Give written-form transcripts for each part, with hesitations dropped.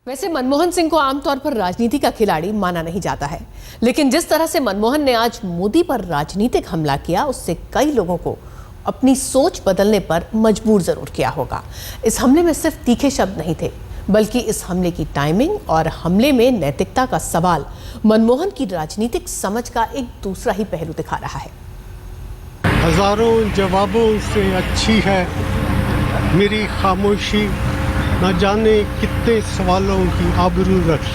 वैसे मनमोहन सिंह को आमतौर पर राजनीति का खिलाड़ी माना नहीं जाता है, लेकिन जिस तरह से मनमोहन ने आज मोदी पर राजनीतिक हमला किया, उससे कई लोगों को अपनी सोच बदलने पर मजबूर जरूर किया होगा। इस हमले में सिर्फ तीखे शब्द नहीं थे, बल्कि इस हमले की टाइमिंग और हमले में नैतिकता का सवाल मनमोहन की राजनीतिक समझ का एक दूसरा ही पहलू दिखा रहा है। हजारों जवाबों से अच्छी है मेरी खामोशी, न जाने कितने सवालों की आबरू रख।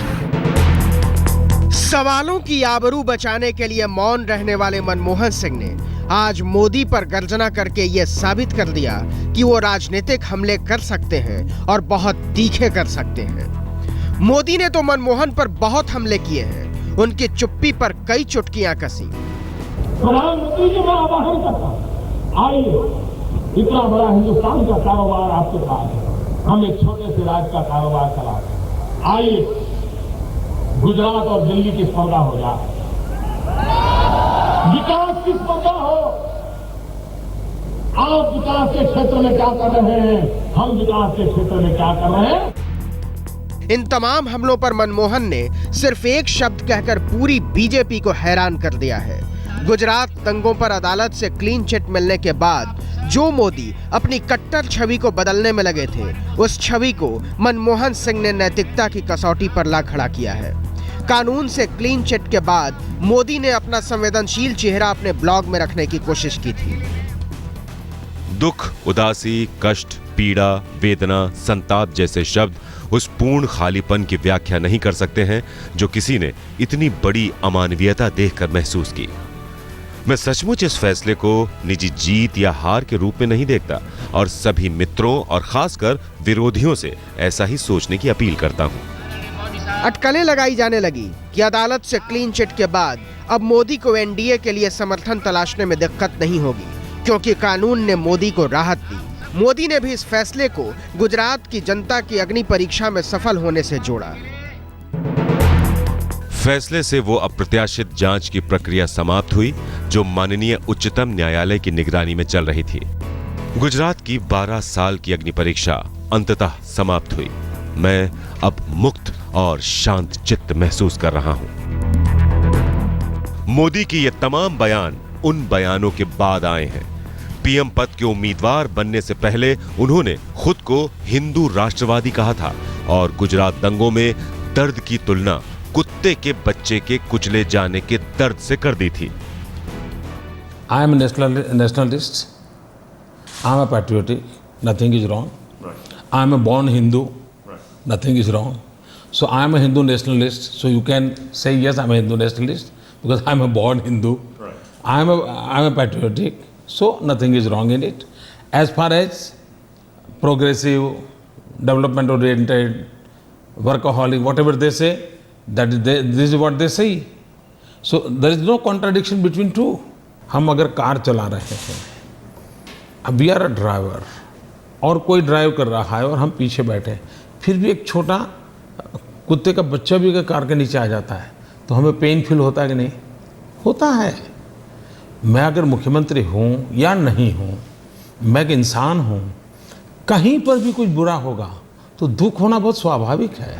सवालों की आबरू बचाने के लिए मौन रहने वाले मनमोहन सिंह ने आज मोदी पर गर्जना करके यह साबित कर दिया कि वो राजनीतिक हमले कर सकते हैं और बहुत तीखे कर सकते हैं। मोदी ने तो मनमोहन पर बहुत हमले किए हैं, उनकी चुप्पी पर कई चुटकियां कसी। प्रधानमंत्री जी, मैं आह्वान करता हूं, आइए, इतना बड़ा हिंदुस्तान का कारोबार आपके पास है, हम एक छोटे से राज्य का कारोबार चलाते हैं। आइए, गुजरात और दिल्ली की स्पर्धा हो जाए, विकास की स्पर्धा हो। आप विकास के क्षेत्र में क्या कर रहे हैं, हम विकास के क्षेत्र में क्या कर रहे हैं। इन तमाम हमलों पर मनमोहन ने सिर्फ एक शब्द कहकर पूरी बीजेपी को हैरान कर दिया है। गुजरात दंगों पर अदालत से क्लीन चिट मिलने के बाद जो मोदी अपनी कट्टर छवि को बदलने में लगे थे, उस छवि को मनमोहन सिंह ने नैतिकता की कसौटी पर ला खड़ा किया है। कानून से क्लीन चिट के बाद मोदी ने अपना संवेदनशील चेहरा अपने ब्लॉग में रखने की कोशिश की थी। दुख, उदासी, कष्ट, पीड़ा, वेदना, संताप जैसे शब्द उस पूर्ण खालीपन की व्याख्या नहीं कर सकते हैं जो किसी ने इतनी बड़ी अमानवीयता देखकर महसूस की। मैं सचमुच इस फैसले को निजी जीत या हार के रूप में नहीं देखता और सभी मित्रों और खासकर विरोधियों से ऐसा ही सोचने की अपील करता हूं। अटकलें लगाई जाने लगी कि अदालत से क्लीन चिट के बाद अब मोदी को एनडीए के लिए समर्थन तलाशने में दिक्कत नहीं होगी, क्योंकि कानून ने मोदी को राहत दी। मोदी ने भी इस फैसले को गुजरात की जनता की अग्नि परीक्षा में सफल होने से जोड़ा। फैसले से वो अप्रत्याशित जांच की प्रक्रिया समाप्त हुई जो माननीय उच्चतम न्यायालय की निगरानी में चल रही थी। गुजरात की 12 साल की अग्नि परीक्षा अंततः समाप्त हुई। मैं अब मुक्त और शांत चित्त महसूस कर रहा हूं। मोदी की ये तमाम बयान उन बयानों के बाद आए हैं। पीएम पद के उम्मीदवार बनने से पहले उन्होंने खुद को हिंदू राष्ट्रवादी कहा था और गुजरात दंगों में दर्द की तुलना कुत्ते के बच्चे के कुचले जाने के दर्द से कर दी थी। I am a nationalist. I am a patriotic. Nothing is wrong. Right. I am a born Hindu. Right. Nothing is wrong. So I am a Hindu nationalist. So you can say yes, I am a Hindu nationalist because I am a born Hindu. Right. I am a patriotic. So nothing is wrong in it. As far as progressive, development oriented, workaholic, whatever they say, this is what they say. So there is no contradiction between two. हम अगर car चला रहे हैं, अब we are a driver और कोई drive कर रहा है और हम पीछे बैठे, फिर भी एक छोटा कुत्ते का बच्चा भी अगर कार के नीचे आ जाता है तो हमें पेन फील होता है कि नहीं? होता है। मैं अगर मुख्यमंत्री हूँ या नहीं हूँ, मैं एक इंसान हूँ, कहीं पर भी कुछ बुरा होगा तो दुख होना बहुत स्वाभाविक है।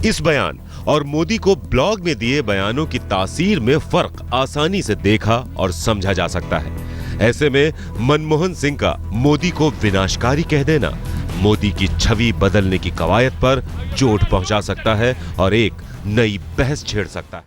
इस बयान और मोदी को ब्लॉग में दिए बयानों की तासीर में फर्क आसानी से देखा और समझा जा सकता है। ऐसे में मनमोहन सिंह का मोदी को विनाशकारी कह देना मोदी की छवि बदलने की कवायद पर चोट पहुंचा सकता है और एक नई बहस छेड़ सकता है।